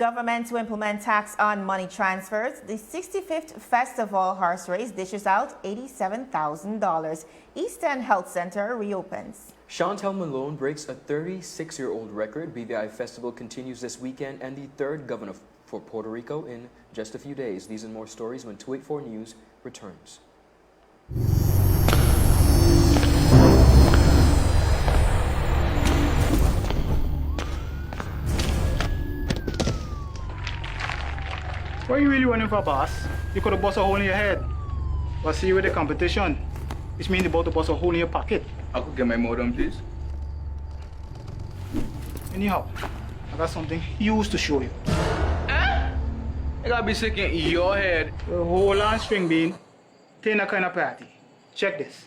government to implement tax on money transfers. The 65th Festival horse race dishes out $87,000. East End Health Center reopens. Chantel Malone breaks a 36-year-old record. BVI Festival continues this weekend and the third governor for Puerto Rico in just a few days. These and more stories when 284 News returns. What you really running for, boss? You could have bust a hole in your head. But see with the competition, which means about to bust a hole in your pocket. I could get my modem, please. Anyhow, I got something huge to show you. I gotta be sick in your head. The whole on string bean, ain't a kind of party. Check this.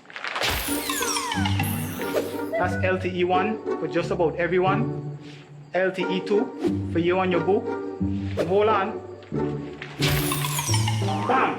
That's LTE1 for just about everyone. LTE2 for you and your boo. And hold on. Bam!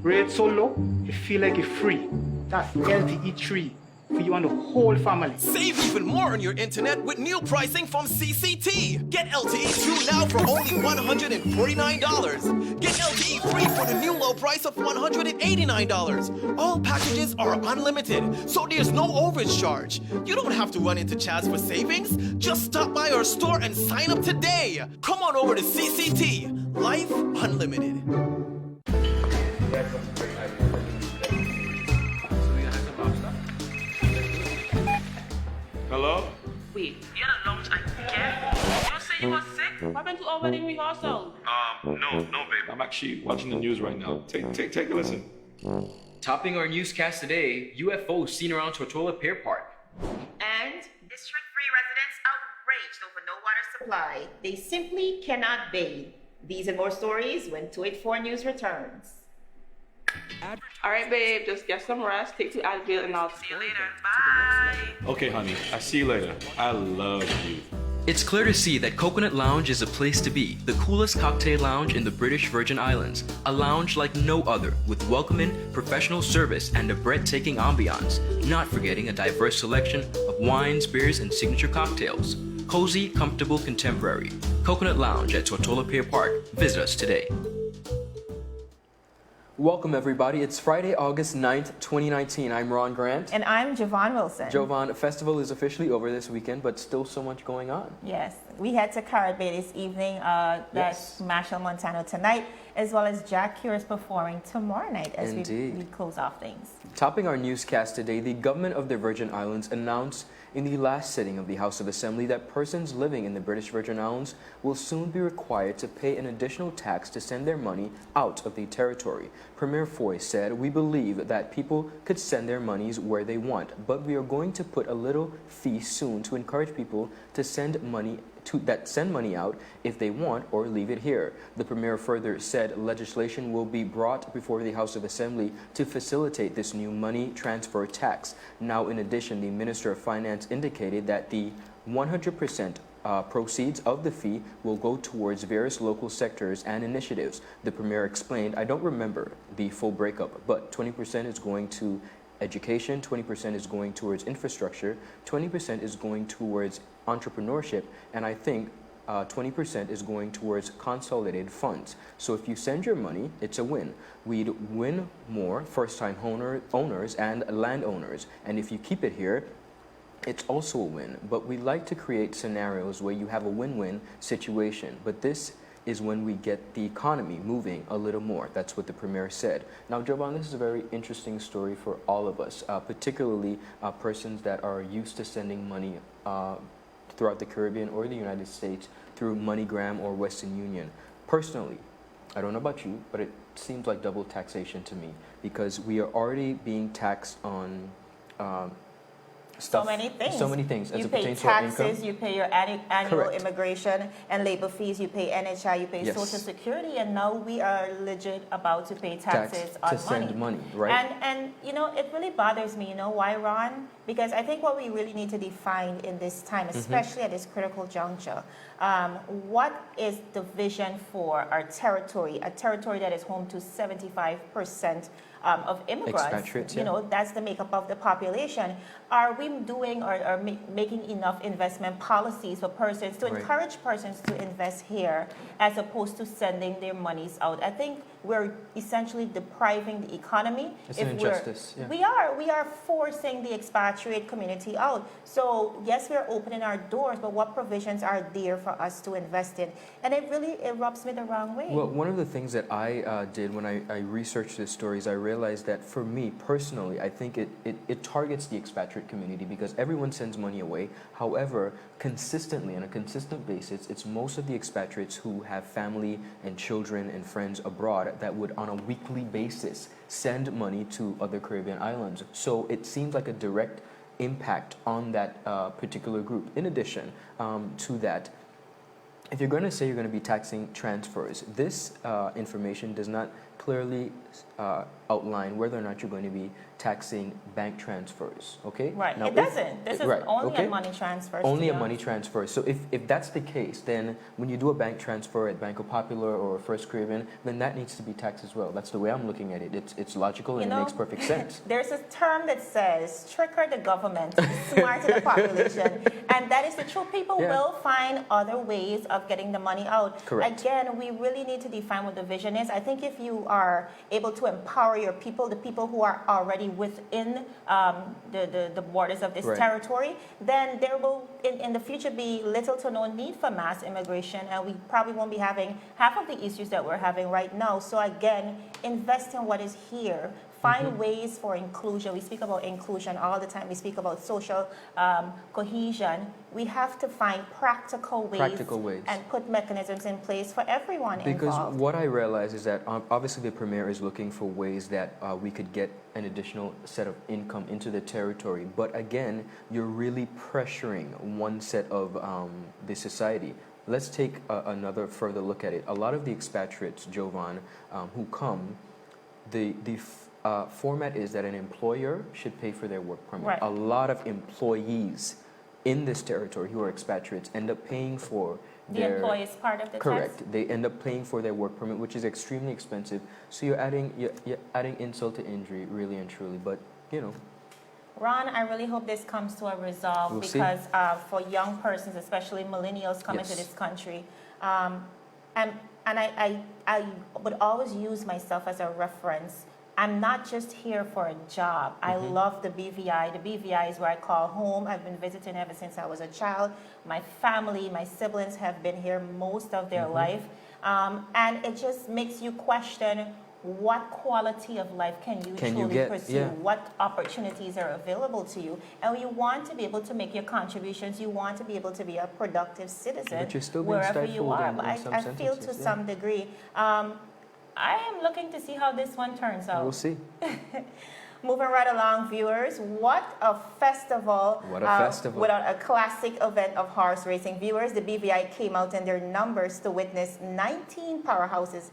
Rate so low, you feel like you're free. That's LTE3 for you and the whole family. Save even more on your internet with new pricing from CCT. Get LTE 2 now for only $149. Get LTE 3 for the new low price of $189. All packages are unlimited, so there's no overage charge. You don't have to run into Chaz for savings. Just stop by our store and sign up today. Come on over to CCT. Life Unlimited. Hello? Wait, you had a lunch and get? You say you were sick? What happened to our wedding rehearsal? No, babe. I'm actually watching the news right now. Take a listen. Topping our newscast today, UFOs seen around Tortola Pier Park. And District 3 residents outraged over no water supply. They simply cannot bathe. These and more stories when 284 News returns. All right, babe, just get some rest, take 2 Advil, and I'll see you later. Bye. Okay, honey. I see you later. I love you. It's clear to see that Coconut Lounge is a place to be, the coolest cocktail lounge in the British Virgin Islands. A lounge like no other, with welcoming, professional service, and a breathtaking ambiance. Not forgetting a diverse selection of wines, beers, and signature cocktails. Cozy, comfortable, contemporary. Coconut Lounge at Tortola Pier Park. Visit us today. Welcome, everybody. It's Friday, August 9th, 2019. I'm Ron Grant. And I'm Jovan Wilson. Jovan, festival is officially over this weekend, but still so much going on. Yes, we head to Carrot Bay this evening. That's Marshall Montano tonight, as well as Jack Cure is performing tomorrow night as we close off things. Topping our newscast today, the government of the Virgin Islands announced in the last sitting of the House of Assembly that persons living in the British Virgin Islands will soon be required to pay an additional tax to send their money out of the territory. Premier Foy said, "We believe that people could send their monies where they want, but we are going to put a little fee soon to encourage people to send money out if they want or leave it here." The Premier further said legislation will be brought before the House of Assembly to facilitate this new money transfer tax. Now, in addition, the Minister of Finance indicated that the 100% proceeds of the fee will go towards various local sectors and initiatives. The Premier explained, "I don't remember the full breakup, but 20% is going to education, 20% is going towards infrastructure, 20% is going towards entrepreneurship, and I think 20% is going towards consolidated funds. So if you send your money, it's a win. We'd win more first-time owners and landowners, and if you keep it here, it's also a win. But we like to create scenarios where you have a win-win situation, but this is when we get the economy moving a little more." That's what the Premier said. Now, Jovan, this is a very interesting story for all of us, particularly persons that are used to sending money throughout the Caribbean or the United States through MoneyGram or Western Union. Personally, I don't know about you, but it seems like double taxation to me because we are already being taxed on So many things. So many things. You pay taxes, you pay your annual immigration and labor fees, you pay NHI, you pay Social Security, and now we are legit about to pay taxes on to send money, right? And you know, it really bothers me. You know why, Ron? Because I think what we really need to define in this time, especially at this critical juncture, what is the vision for our territory, a territory that is home to 75% of immigrants. Expatriates, You yeah. know, that's the makeup of the population. Are we doing or making enough investment policies for persons to Right. encourage persons to invest here as opposed to sending their monies out? I think we're essentially depriving the economy. It's an injustice, yeah. We are forcing the expatriate community out. So yes, we're opening our doors, but what provisions are there for us to invest in? And it really rubs me the wrong way. Well, one of the things that I did when I researched this story is I realized that for me personally, I think it targets the expatriate community because everyone sends money away. However, consistently, on a consistent basis, it's most of the expatriates who have family and children and friends abroad that would on a weekly basis send money to other Caribbean islands. So it seems like a direct impact on that particular group. In addition to that, if you're going to say you're going to be taxing transfers, this information does not clearly outline whether or not you're going to be taxing bank transfers, okay? Right, Now, it doesn't. This is right, only okay? a money transfer. Only a money transfer. So if that's the case, then when you do a bank transfer at Banco Popular or First Caribbean, then that needs to be taxed as well. That's the way I'm looking at it. It's logical and it makes perfect sense. There's a term that says, trigger the government, smarter the population. And that is the truth. People will find other ways of getting the money out. Correct. Again, we really need to define what the vision is. I think if you are able to empower your people, the people who are already within the borders of this territory, then there will, in the future, be little to no need for mass immigration, and we probably won't be having half of the issues that we're having right now. So again, invest in what is here. Find ways for inclusion. We speak about inclusion all the time. We speak about social cohesion. We have to find practical ways and put mechanisms in place for everyone involved. Because what I realize is that obviously the Premier is looking for ways that we could get an additional set of income into the territory. But again, you're really pressuring one set of the society. Let's take another further look at it. A lot of the expatriates, Jovan, who come, the format is that an employer should pay for their work permit. Right. A lot of employees in this territory who are expatriates end up paying for the employee is part of the correct. tax? They end up paying for their work permit, which is extremely expensive. So you're adding insult to injury, really and truly. But you know. Ron, I really hope this comes to a resolve because for young persons, especially millennials coming to this country, and I would always use myself as a reference. I'm not just here for a job. I love the BVI. The BVI is where I call home. I've been visiting ever since I was a child. My family, my siblings have been here most of their life. And it just makes you question what quality of life can you truly pursue? What opportunities are available to you? And you want to be able to make your contributions. You want to be able to be a productive citizen but you're still being wherever you are. But I feel to yeah. some degree. I am looking to see how this one turns out. We'll see. Moving right along, viewers. What a festival. What a festival. Without a classic event of horse racing. Viewers, the BVI came out in their numbers to witness 19 horses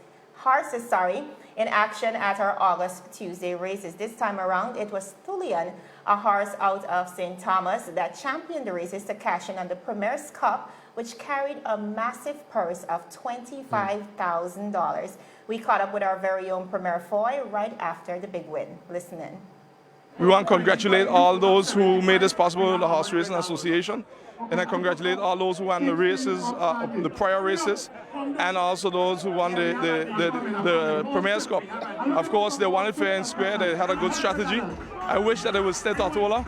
in action at our August Tuesday races. This time around, it was Thulian, a horse out of St. Thomas, that championed the races to cash in on the Premier's Cup, which carried a massive purse of $25,000. We caught up with our very own Premier Foy right after the big win. Listen in. We want to congratulate all those who made this possible, the Horse Racing Association, and I congratulate all those who won the races, the prior races, and also those who won the Premier's Cup. Of course, they won it fair and square. They had a good strategy. I wish that it was State Totola,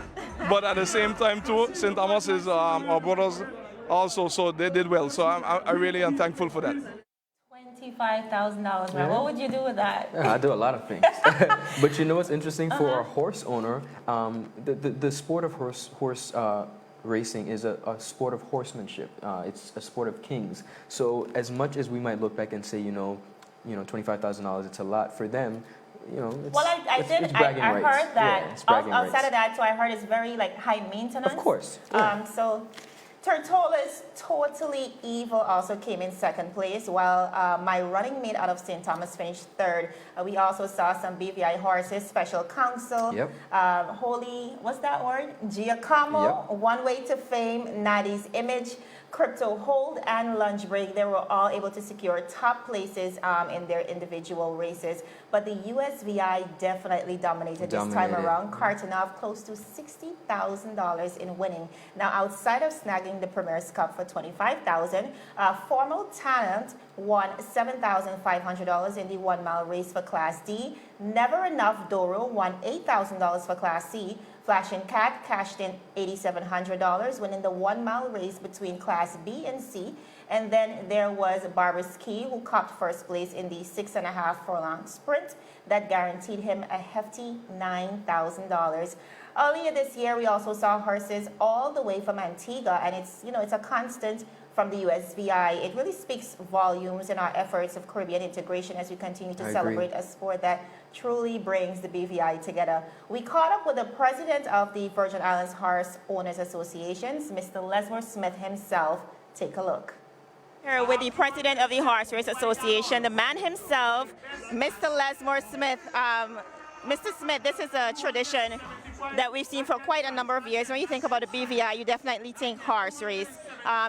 but at the same time too, St. Thomas is our brothers also, so they did well. So I really am thankful for that. $25,000, man. What would you do with that? I do a lot of things. But you know what's interesting for a horse owner? The sport of horse racing is a sport of horsemanship. It's a sport of kings. So as much as we might look back and say, $25,000, it's a lot for them. It's, well, I heard that. Yeah, outside of that, so I heard it's very high maintenance. Of course. Yeah. So Tortola's Totally Evil also came in second place, while my running mate out of St. Thomas finished third. We also saw some BVI horses, Special Counsel, Holy, what's that word? Giacomo, One Way to Fame, Nadi's Image, crypto hold and lunch break, they were all able to secure top places in their individual races. But the USVI definitely dominated this time around, carting off close to $60,000 in winning. Now, outside of snagging the Premier's Cup for $25,000, Formal Talent won $7,500 in the 1 mile race for Class D. Never Enough Doro won $8,000 for Class C. Flashing Cat cashed in $8,700, winning the 1 mile race between Class B and C. And then there was Barbara's Key, who copped first place in the 6.5 furlong sprint that guaranteed him a hefty $9,000. Earlier this year, we also saw horses all the way from Antigua, and it's a constant from the USVI. It really speaks volumes in our efforts of Caribbean integration as we continue to celebrate a sport that truly brings the BVI together. We caught up with the president of the Virgin Islands Horse Owners Associations, Mr. Lesmore Smith himself. Take a look. Here with the president of the Horse Race Association, the man himself, Mr. Lesmore Smith. Mr. Smith, this is a tradition that we've seen for quite a number of years. When you think about the BVI, you definitely think horse race.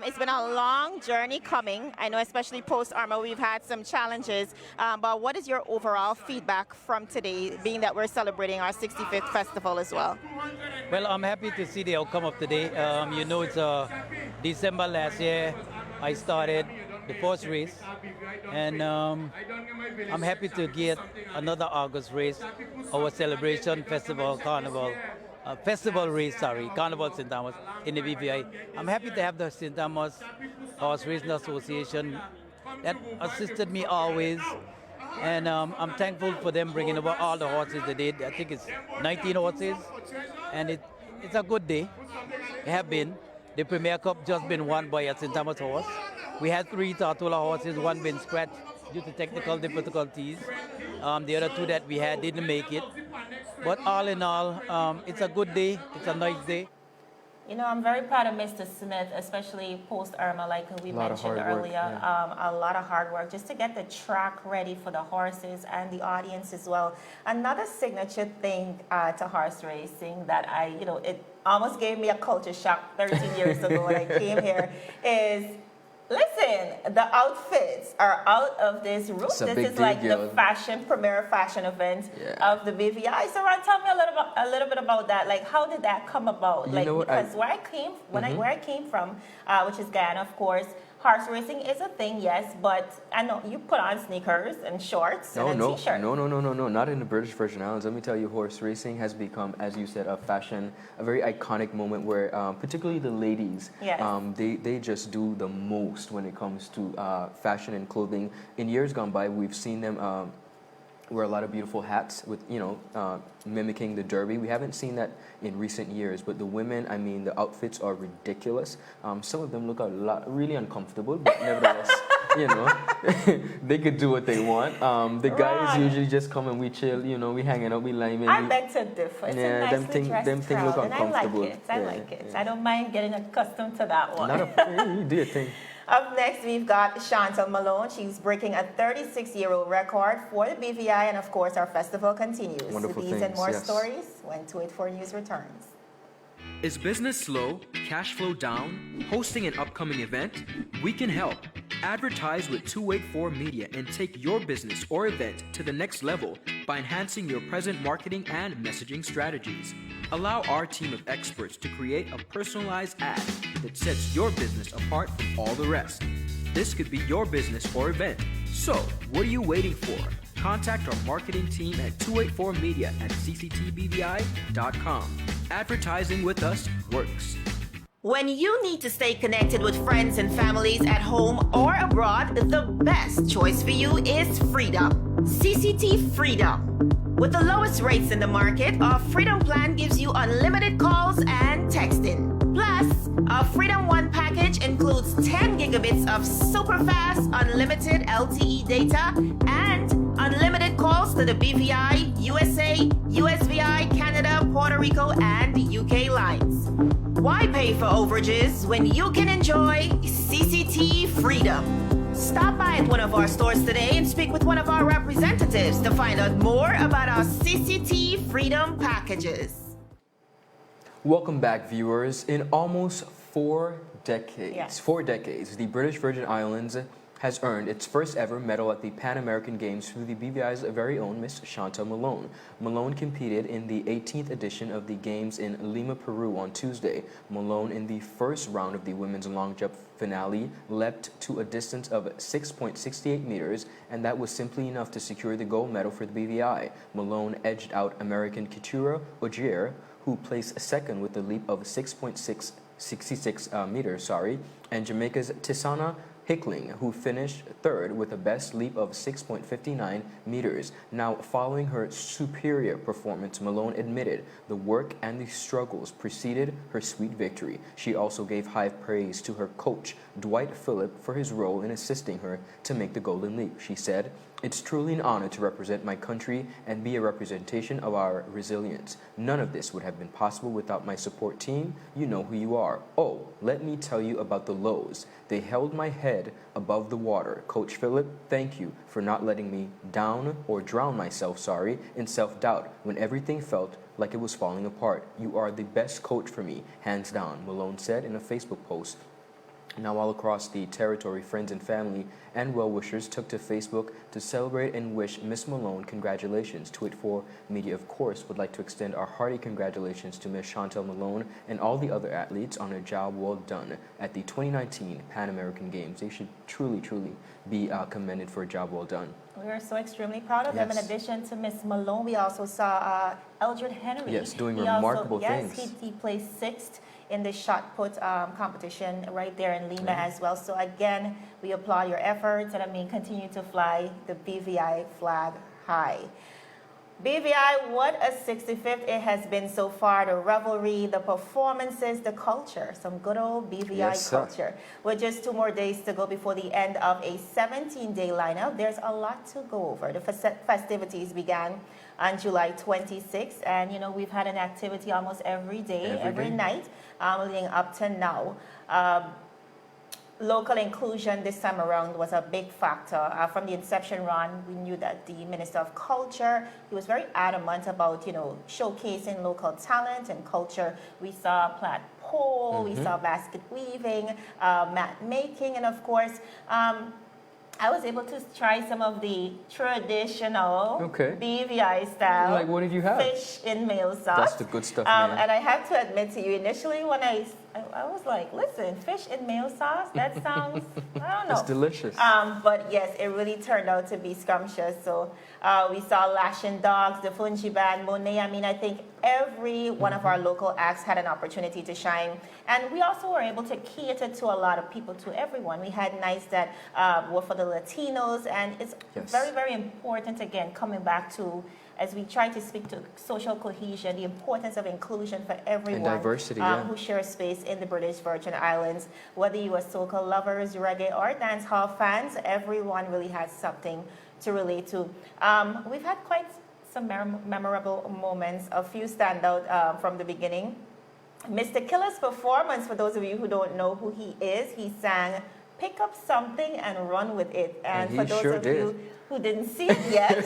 It's been a long journey coming. I know especially post-Irma we've had some challenges, but what is your overall feedback from today, being that we're celebrating our 65th festival as well? Well, I'm happy to see the outcome of today. It's December last year I started the first race, and I'm happy to get another August race, our celebration festival carnival. Carnival St. Thomas in the BVI. I'm happy to have the St. Thomas Horse Racing Association that assisted me always, and I'm thankful for them bringing over all the horses they did. I think it's 19 horses, and it's a good day. It have been. The Premier Cup just been won by a St. Thomas horse. We had 3 Tartula horses, one been scratched due to technical difficulties. The other 2 that we had didn't make it. But all in all, it's a good day. It's a nice day. I'm very proud of Mr. Smith, especially post-Irma, like we mentioned earlier. A lot of hard work just to get the track ready for the horses and the audience as well. Another signature thing to horse racing that it almost gave me a culture shock 13 years ago when I came here is, listen, the outfits are out of this roof. This is like the premier fashion event of the BVI. So Ron, tell me a little bit about that. Like, how did that come about? Because where I came from, which is Guyana, of course, horse racing is a thing, yes, but I know you put on sneakers and shorts and a t-shirt. No, not in the British Virgin Islands. Let me tell you, horse racing has become, as you said, a fashion, a very iconic moment where particularly the ladies, they just do the most when it comes to fashion and clothing. In years gone by, we've seen them wear a lot of beautiful hats with, mimicking the derby. We haven't seen that in recent years, but the women, the outfits are ridiculous. Some of them look really uncomfortable, but nevertheless, they could do what they want. The guys usually just come and we chill, we hanging out, we liming. I beg to differ. It's a nicely dressed them things look uncomfortable. I like it. I don't mind getting accustomed to that one. You do your thing. Up next, we've got Chantel Malone. She's breaking a 36-year-old record for the BVI, and of course, our festival continues. Wonderful These things, and more stories when 284 News returns. Is business slow? Cash flow down? Hosting an upcoming event? We can help. Advertise with 284 Media and take your business or event to the next level by enhancing your present marketing and messaging strategies. Allow our team of experts to create a personalized ad that sets your business apart from all the rest. This could be your business or event. So, what are you waiting for? Contact our marketing team at 284media at cctbvi.com. Advertising with us works. When you need to stay connected with friends and families at home or abroad, the best choice for you is Freedom. CCT Freedom. With the lowest rates in the market, our Freedom plan gives you unlimited calls and texting. Plus, our Freedom One package includes 10 gigabits of super fast, unlimited LTE data and unlimited calls to the BVI, USA, USVI, Canada, Puerto Rico, and UK lines. Why pay for overages when you can enjoy CCT Freedom? Stop by at one of our stores today and speak with one of our representatives to find out more about our CCT Freedom packages. Welcome back, viewers. In almost Yes. 4 decades, the British Virgin Islands has earned its first ever medal at the Pan American Games through the BVI's very own Miss Chantel Malone. Malone competed in the 18th edition of the Games in Lima, Peru on Tuesday. Malone, in the first round of the women's long jump finale, leapt to a distance of 6.68 meters, and that was simply enough to secure the gold medal for the BVI. Malone edged out American Keturah Ogier, who placed second with a leap of 6.66 meters, and Jamaica's Tisana Hickling, who finished third with a best leap of 6.59 meters. Now, following her superior performance, Malone admitted the work and the struggles preceded her sweet victory. She also gave high praise to her coach, Dwight Phillip, for his role in assisting her to make the golden leap. She said, "It's truly an honor to represent my country and be a representation of our resilience. None of this would have been possible without my support team. You know who you are. Oh, let me tell you about the lows. They held my head above the water. Coach Phillip, thank you for not letting me down or drown myself, in self-doubt when everything felt like it was falling apart. You are the best coach for me, hands down," Malone said in a Facebook post. Now, all across the territory, friends and family and well-wishers took to Facebook to celebrate and wish Miss Malone congratulations. Tweet 4 Media, of course, would like to extend our hearty congratulations to Miss Chantel Malone and all the other athletes on a job well done at the 2019 Pan American Games. They should truly, truly be commended for a job well done. We are so extremely proud of them. In addition to Miss Malone, we also saw Eldred Henry. Yes, doing remarkable things. Yes, he placed 6th in the shot put competition right there in Lima as well. So again, we applaud your efforts, and continue to fly the BVI flag high. BVI, what a 65th it has been so far. The revelry, the performances, the culture, some good old BVI culture. With just 2 more days to go before the end of a 17-day lineup, there's a lot to go over. The festivities began on July 26th, and we've had an activity almost every day, every night, leading up to now. Local inclusion this time around was a big factor. From the inception run, we knew that the Minister of Culture, he was very adamant about, showcasing local talent and culture. We saw plaid pole, we saw basket weaving, mat making, and of course, I was able to try some of the traditional BVI style. Like, what did you have? Fish in mayo sauce. That's the good stuff, man. And I have to admit to you, initially when I was like, listen, fish in mayo sauce, that sounds, I don't know. It's delicious. But yes, it really turned out to be scrumptious. So we saw Lashing Dogs, the Fungi Band, Monet. I think every one of our local acts had an opportunity to shine. And we also were able to cater to a lot of people, to everyone. We had nights that were for the Latinos, and it's very, very important, again, coming back to, as we try to speak to social cohesion, the importance of inclusion for everyone. And diversity, who shares space in the British Virgin Islands. Whether you are soca lovers, reggae, or dancehall fans, everyone really has something to relate to. We've had quite some memorable moments. A few stand out from the beginning. Mr. Killer's performance, for those of you who don't know who he is, he sang "Pick Up Something and Run With It." And for those of you who didn't see it yet,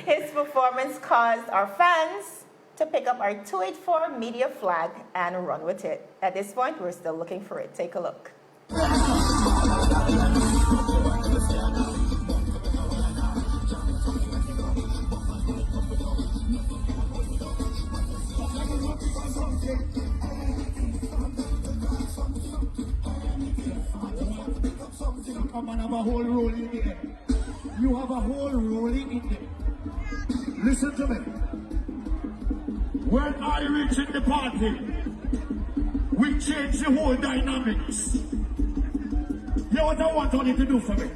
his performance caused our fans to pick up our 284 media flag and run with it. At this point, we're still looking for it. Take a look. Come on, have a whole rolling in there. You have a whole rolling in there. Listen to me. When I reach in the party, we change the whole dynamics. You know what I want all you to do for me?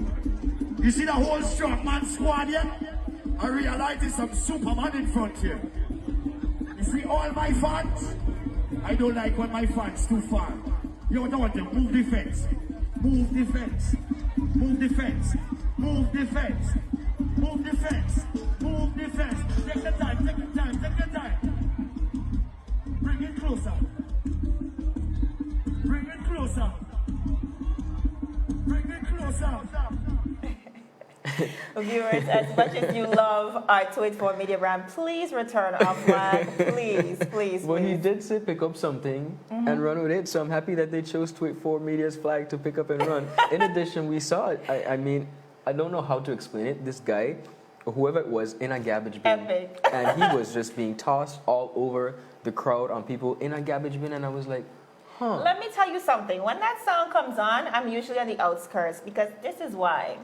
You see the whole strongman squad here? I realize there's some Superman in front here. You see all my fans? I don't like when my fans too far. You know what I want to move defense. Move defense. Move defense. Move defense. Move defense. Move defense. Take the time, take the time, take the time. Bring it closer. Bring it closer. Bring it closer. Viewers, as much as you love our 284 Media brand, please return our flag. Please. Well, he did say pick up something and run with it, so I'm happy that they chose 284 Media's flag to pick up and run. In addition, we saw it. I mean, I don't know how to explain it. This guy, or whoever it was, in a garbage bin. Epic. And he was just being tossed all over the crowd on people in a garbage bin, and I was like, huh. Let me tell you something. When that song comes on, I'm usually on the outskirts because this is why.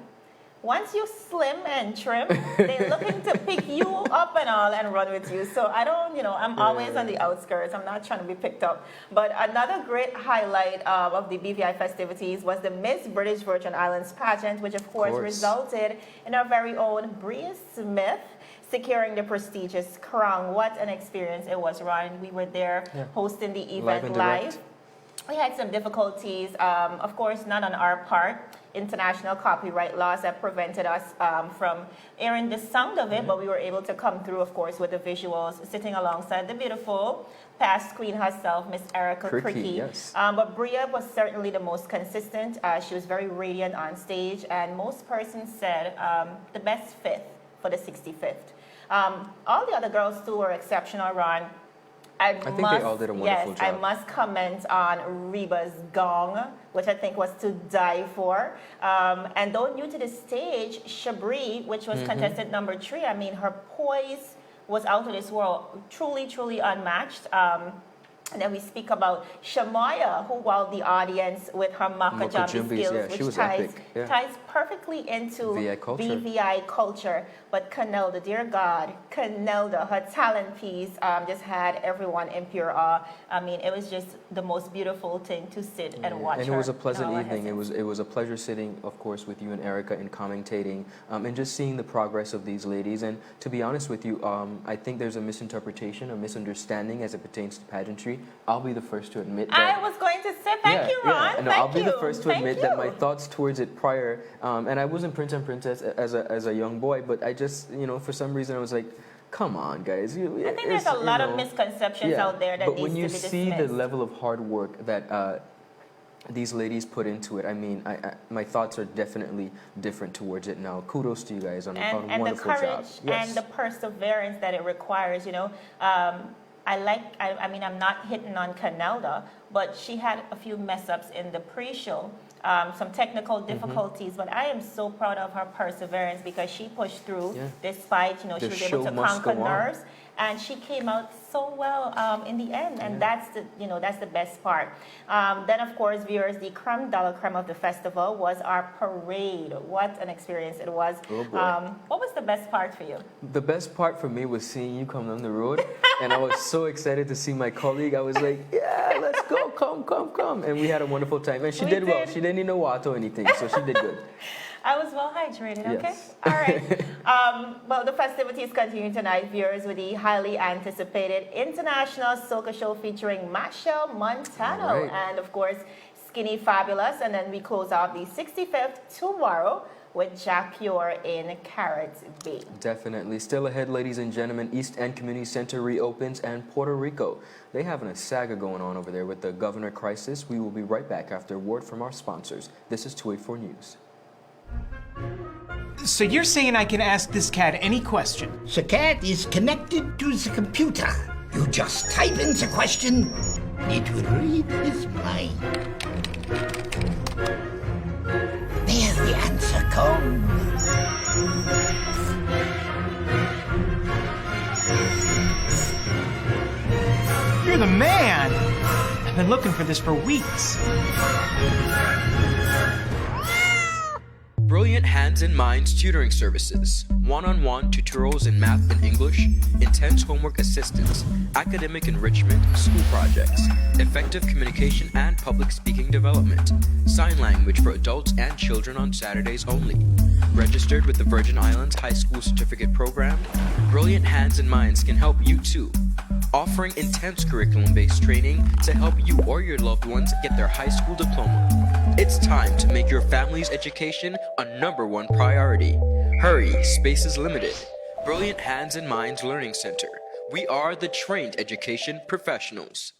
Once you slim and trim, they're looking to pick you up and all and run with you. So I don't, I'm always on the outskirts. I'm not trying to be picked up. But another great highlight of the BVI festivities was the Miss British Virgin Islands pageant, which of course resulted in our very own Bria Smith securing the prestigious crown. What an experience it was, Ryan. We were there hosting the event live. We had some difficulties, of course, not on our part. International copyright laws that prevented us from airing the sound of it, but we were able to come through, of course, with the visuals, sitting alongside the beautiful past queen herself, Miss Erica Cricky. Yes. But Bria was certainly the most consistent. She was very radiant on stage, and most persons said the best fifth for the 65th. All the other girls, too, were exceptional, Ron. I think they all did a wonderful job. I must comment on Reba's gong, which I think was to die for. And though new to the stage, Shabri, which was contestant number 3, I mean, her poise was out of this world, truly unmatched. And then we speak about Shamaya, who wowed the audience with her Maka Jambi skills, which ties perfectly into BVI culture. But Canelda, dear God, Canelda, her talent piece just had everyone in pure awe. I mean, it was just the most beautiful thing to sit and watch. And it was a pleasant evening. It was a pleasure sitting, of course, with you and Erica and commentating and just seeing the progress of these ladies. And to be honest with you, I think there's a misinterpretation, a misunderstanding as it pertains to pageantry. I'll be the first to admit that. I was going to say thank you, Ron. No, I'll be the first to admit that my thoughts towards it prior, and I wasn't Prince and Princess as a young boy, but I just, for some reason I was like, come on, guys. I think there's a lot of misconceptions out there that but needs when to be you dismissed. see the level of hard work that these ladies put into it, I mean, my thoughts are definitely different towards it now. Kudos to you guys on a wonderful job. And the courage and the perseverance that it requires, I mean, I'm not hitting on Canelda, but she had a few mess-ups in the pre-show, some technical difficulties, but I am so proud of her perseverance because she pushed through despite, she was able to conquer nerves, and she came out so well in the end, and that's the best part. Then, of course, viewers, the creme de la creme of the festival was our parade. What an experience it was. Oh boy. What was the best part for you? The best part for me was seeing you come down the road, and I was so excited to see my colleague. I was like, yeah, let's go, come. And we had a wonderful time. And she did well. She didn't need no water or anything, so she did good. I was well hydrated, okay? Yes. All right. Well, the festivities continue tonight, viewers, with the highly anticipated International Soca Show featuring Machel Montano and, of course, Skinny Fabulous. And then we close off the 65th tomorrow with Jack Pure in Carrot Bay. Definitely. Still ahead, ladies and gentlemen, East End Community Center reopens and Puerto Rico. They having a saga going on over there with the governor crisis. We will be right back after a word from our sponsors. This is 284 News. So you're saying I can ask this cat any question? The cat is connected to the computer. You just type in the question, it will read his mind. There the answer comes. You're the man! I've been looking for this for weeks. Brilliant Hands and Minds tutoring services, one-on-one tutorials in math and English, intense homework assistance, academic enrichment, school projects, effective communication and public speaking development, sign language for adults and children on Saturdays only. Registered with the Virgin Islands High School Certificate Program, Brilliant Hands and Minds can help you too. Offering intense curriculum-based training to help you or your loved ones get their high school diploma. It's time to make your family's education a #1 priority. Hurry, space is limited. Brilliant Hands and Minds Learning Center. We are the trained education professionals.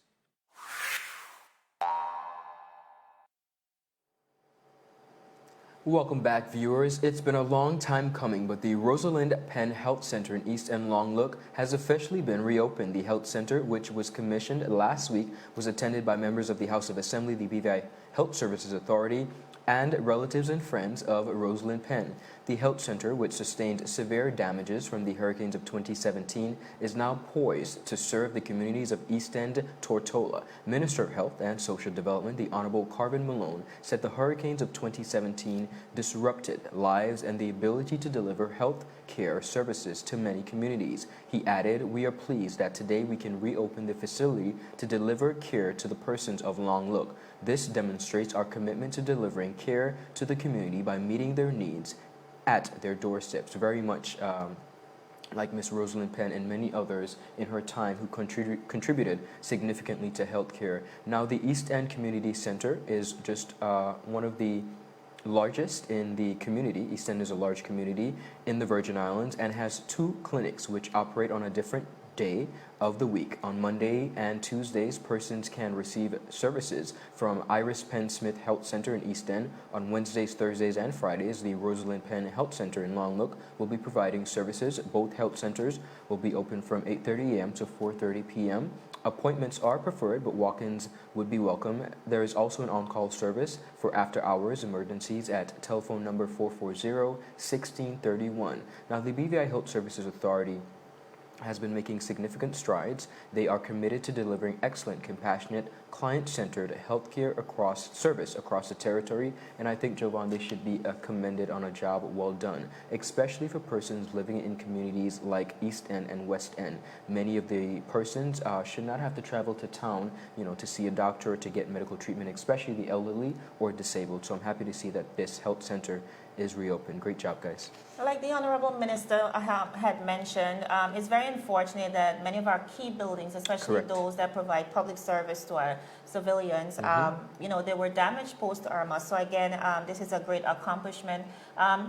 Welcome back, viewers. It's been a long time coming, but the Rosalind Penn Health Center in East End Longlook has officially been reopened. The health center, which was commissioned last week, was attended by members of the House of Assembly, the BVI Health Services Authority, and relatives and friends of Rosalind Penn. The health center, which sustained severe damages from the hurricanes of 2017, is now poised to serve the communities of East End, Tortola. Minister of Health and Social Development, the Honorable Chantel Malone, said the hurricanes of 2017 disrupted lives and the ability to deliver health care services to many communities. He added, "We are pleased that today we can reopen the facility to deliver care to the persons of Longlook. This demonstrates our commitment to delivering care to the community by meeting their needs at their doorsteps." Very much like Miss Rosalind Penn and many others in her time who contributed significantly to healthcare. Now, the East End Community Center is just one of the largest in the community. East End is a large community in the Virgin Islands and has 2 clinics which operate on a different day of the week. On Monday and Tuesdays, persons can receive services from Iris Penn Smith Health Center in East End. On Wednesdays, Thursdays, and Fridays, the Rosalind Penn Health Center in Longlook will be providing services. Both health centers will be open from 8:30 a.m. to 4:30 p.m. Appointments are preferred, but walk-ins would be welcome. There is also an on-call service for after-hours emergencies at telephone number 440-1631. Now, the BVI Health Services Authority has been making significant strides. They are committed to delivering excellent, compassionate, client-centered healthcare service across the territory, and I think, Jovan, they should be commended on a job well done, especially for persons living in communities like East End and West End. Many of the persons should not have to travel to town, to see a doctor or to get medical treatment, especially the elderly or disabled. So I'm happy to see that this health center is reopened. Great job, guys. Like the Honorable Minister had mentioned, it's very unfortunate that many of our key buildings, especially those that provide public service to our civilians, they were damaged post-Irma. So again, this is a great accomplishment.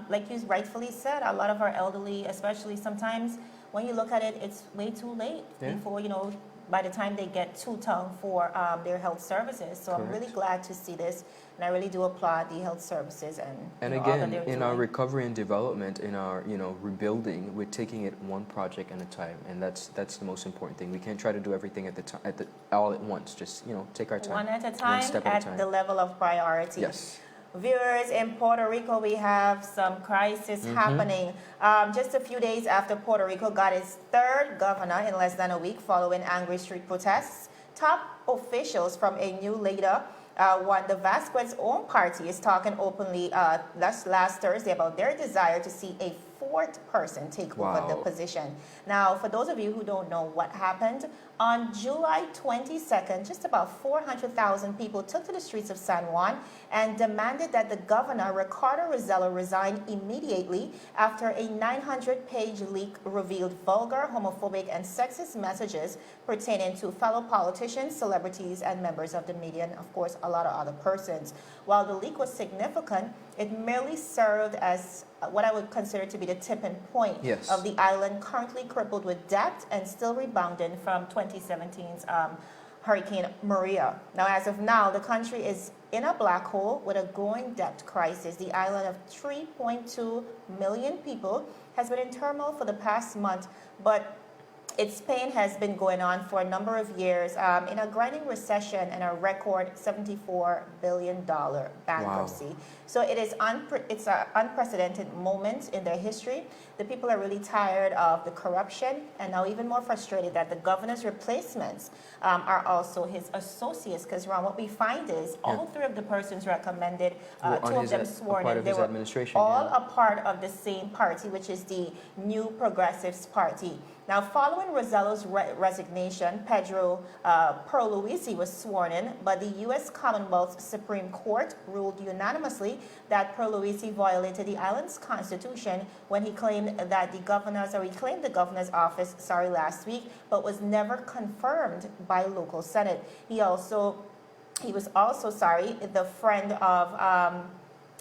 Like you rightfully said, a lot of our elderly, especially sometimes when you look at it, it's way too late before, by the time they get to town for their health services. So I'm really glad to see this, and I really do applaud the health services and again, all that they're in doing. our recovery and development, in our rebuilding, we're taking it one project at a time, and that's the most important thing. We can't try to do everything all at once. Just take our time, one at a time, one step at a time. The level of priority. Yes. Viewers, in Puerto Rico, we have some crisis happening. Just a few days after Puerto Rico got its 3rd governor in less than a week following angry street protests, top officials from a new leader, one the Vasquez's own party, is talking openly last Thursday about their desire to see a 4th person take over the position. Now, for those of you who don't know what happened, on July 22nd, just about 400,000 people took to the streets of San Juan and demanded that the governor, Ricardo Rosello, resign immediately after a 900-page leak revealed vulgar, homophobic, and sexist messages pertaining to fellow politicians, celebrities, and members of the media, and of course, a lot of other persons. While the leak was significant, it merely served as what I would consider to be the tipping point of the island, currently crippled with debt and still rebounding from 2017's Hurricane Maria. Now, as of now, the country is in a black hole with a growing debt crisis. The island of 3.2 million people has been in turmoil for the past month, but its pain has been going on for a number of years in a grinding recession and a record $74 billion bankruptcy. Wow. So it's an unprecedented moment in their history. The people are really tired of the corruption and now even more frustrated that the governor's replacements are also his associates. Because, Ron, what we find is all 3 of the persons recommended, 2 of them sworn in, they were all a part of the same party, which is the New Progressives Party. Now, following Rosello's resignation, Pedro Pierluisi was sworn in, but the U.S. Commonwealth Supreme Court ruled unanimously that Pierluisi violated the island's constitution when he claimed that reclaimed the governor's office, last week, but was never confirmed by local Senate. He was also the friend of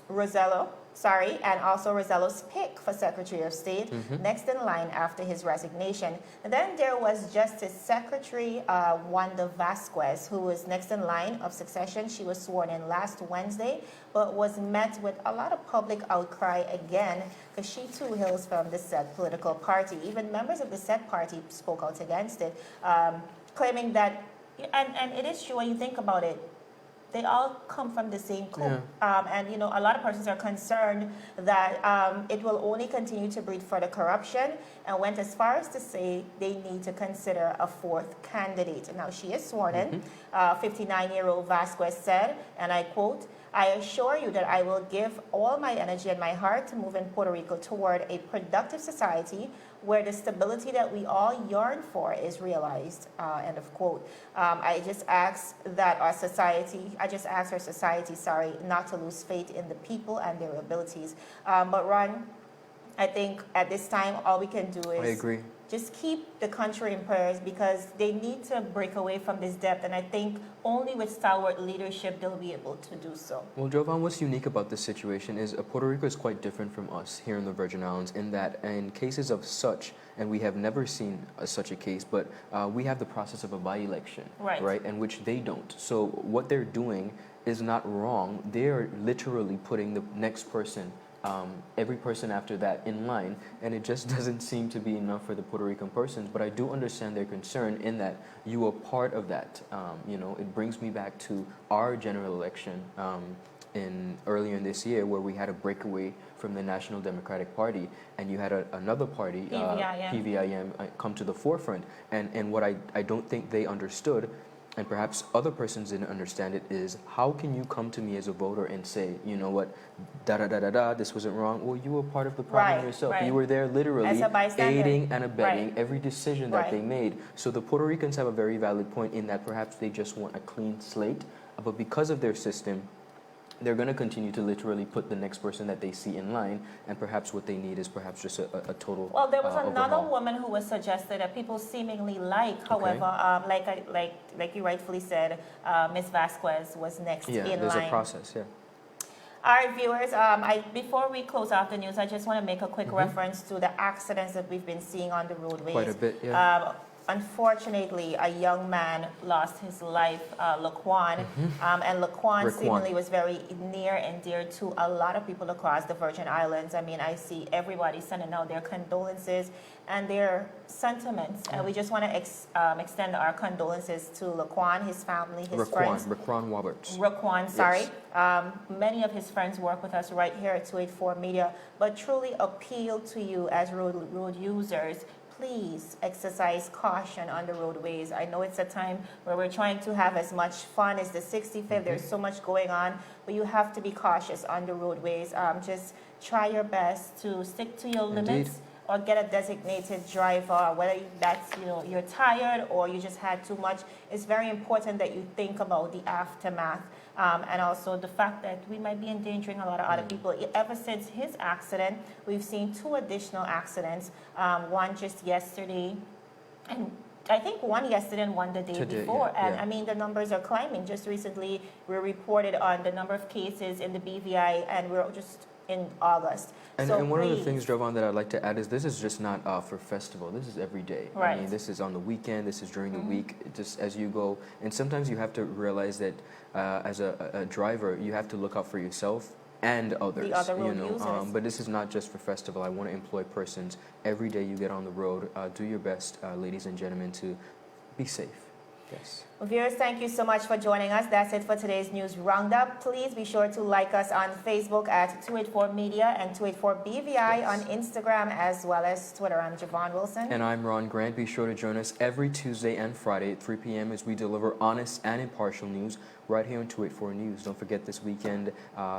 Rosello, and also Rosello's pick for Secretary of State, next in line after his resignation. And then there was Justice Secretary Wanda Vasquez, who was next in line of succession. She was sworn in last Wednesday, but was met with a lot of public outcry again, because she too hails from the said political party. Even members of the said party spoke out against it, claiming that, and it is true when you think about it, they all come from the same coop. And, you know, a lot of persons are concerned that it will only continue to breed further corruption, and went as far as to say they need to consider a fourth candidate. Now, she is sworn in. 59-year-old Vasquez said, and I quote, "I assure you that I will give all my energy and my heart to moving Puerto Rico toward a productive society where the stability that we all yearn for is realized," end of quote. I just ask our society, not to lose faith in the people and their abilities. But Ron, I think at this time, all we can do is I agree. just keep the country in prayers, because they need to break away from this debt, and I think only with stalwart leadership they'll be able to do so. Well, Jovan, what's unique about this situation is Puerto Rico is quite different from us here in the Virgin Islands, in that in cases of such, and we have never seen such a case, but we have the process of a by-election, right? And which they don't. So what they're doing is not wrong. They're literally putting the next person, every person after that in line, and it just doesn't seem to be enough for the Puerto Rican persons. But I do understand their concern in that you are part of that. You know, it brings me back to our general election earlier in this year, where we had a breakaway from the National Democratic Party, and you had another party, PVIM, come to the forefront. And what I don't think they understood, and perhaps other persons didn't understand it, is how can you come to me as a voter and say, you know what, this wasn't wrong? Well, you were part of the problem yourself. You were there literally aiding and abetting every decision that they made. So the Puerto Ricans have a very valid point in that perhaps they just want a clean slate, but because of their system, they're going to continue to literally put the next person that they see in line, and perhaps what they need is perhaps just a total Well, there was another overhaul. woman who was suggested that people seemingly like. However, like you rightfully said, Ms. Vasquez was next in line. Yeah, there's a process, All right, viewers, before we close off the news, I just want to make a quick reference to the accidents that we've been seeing on the roadways. Quite a bit, yeah. Unfortunately, a young man lost his life, Laquan, and Laquan seemingly was very near and dear to a lot of people across the Virgin Islands. I mean, I see everybody sending out their condolences and their sentiments, and we just want to extend our condolences to Laquan, his family, his friends. Raquan Roberts. Raquan, sorry. Yes. Many of his friends work with us right here at 284 Media, but truly appeal to you as road users. Please exercise caution on the roadways. I know it's a time where we're trying to have as much fun as the 65th. There's so much going on, but you have to be cautious on the roadways. Just try your best to stick to your limits, or get a designated driver, whether that's, you know, you're tired or you just had too much. It's very important that you think about the aftermath, and also the fact that we might be endangering a lot of other people. Ever since his accident, we've seen 2 additional accidents, one just yesterday, and I think one yesterday and one the day before. I mean, the numbers are climbing. Just recently, we reported on the number of cases in the BVI, and we're just in August. And one of the things, Jovan, that I'd like to add is this is just not for festival. This is every day. I mean, this is on the weekend. This is during the week, just as you go. And sometimes you have to realize that as a driver, you have to look out for yourself and others. The other road users. But this is not just for festival. I want to employ persons. Every day you get on the road, do your best, ladies and gentlemen, to be safe. Yes. Well, viewers, thank you so much for joining us. That's it for today's news roundup. Please be sure to like us on Facebook at 284 Media and 284 BVI on Instagram as well as Twitter. I'm Javon Wilson. And I'm Ron Grant. Be sure to join us every Tuesday and Friday at 3 p.m. as we deliver honest and impartial news right here on 284 News. Don't forget this weekend,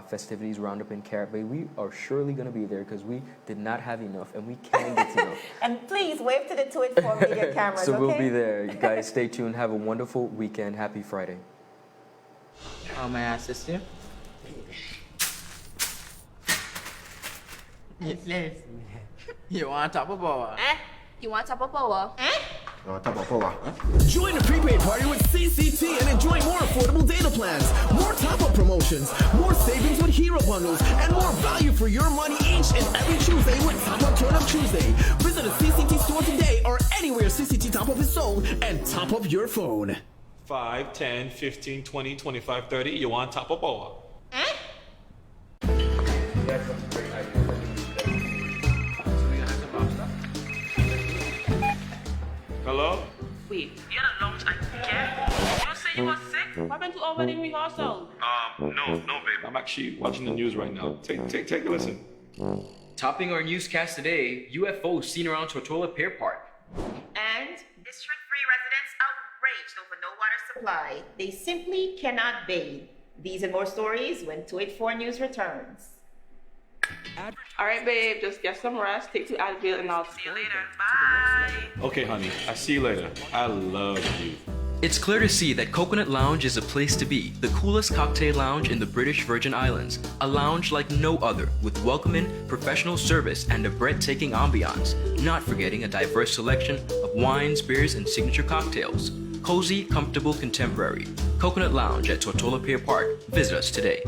festivities roundup in Carrot Bay. We are surely going to be there because we did not have enough and we can't get enough. And please wave to the 284 Media cameras, so okay? we'll be there. You guys, stay tuned. Have a wonderful weekend. Happy Friday. How may I assist you? Yes. You want top of power? You want top of power? Top of power. Join the prepaid party with CCT and enjoy more affordable data plans, more top-up promotions, more savings with hero bundles, and more value for your money each and every Tuesday with Top Up Turn Up Tuesday. Visit a CCT store today or anywhere CCT Top Up is sold and top up your phone. 5, 10, 15, 20, 25, 30. You want top up or Hello? Wait, you're the launch and you say you were sick? What happened to over the rehearsal? No, babe. I'm actually watching the news right now. Take a listen. Topping our newscast today, UFOs seen around Tortola Pier Park. And District 3 residents outraged over no water supply. They simply cannot bathe. These and more stories when 284 News returns. All right, babe, just get some rest, take 2 Advil, and I'll see you later. Bye. Okay, honey. I see you later. I love you. It's clear to see that Coconut Lounge is a place to be, the coolest cocktail lounge in the British Virgin Islands. A lounge like no other, with welcoming, professional service, and a breathtaking ambiance. Not forgetting a diverse selection of wines, beers, and signature cocktails. Cozy, comfortable, contemporary. Coconut Lounge at Tortola Pier Park. Visit us today.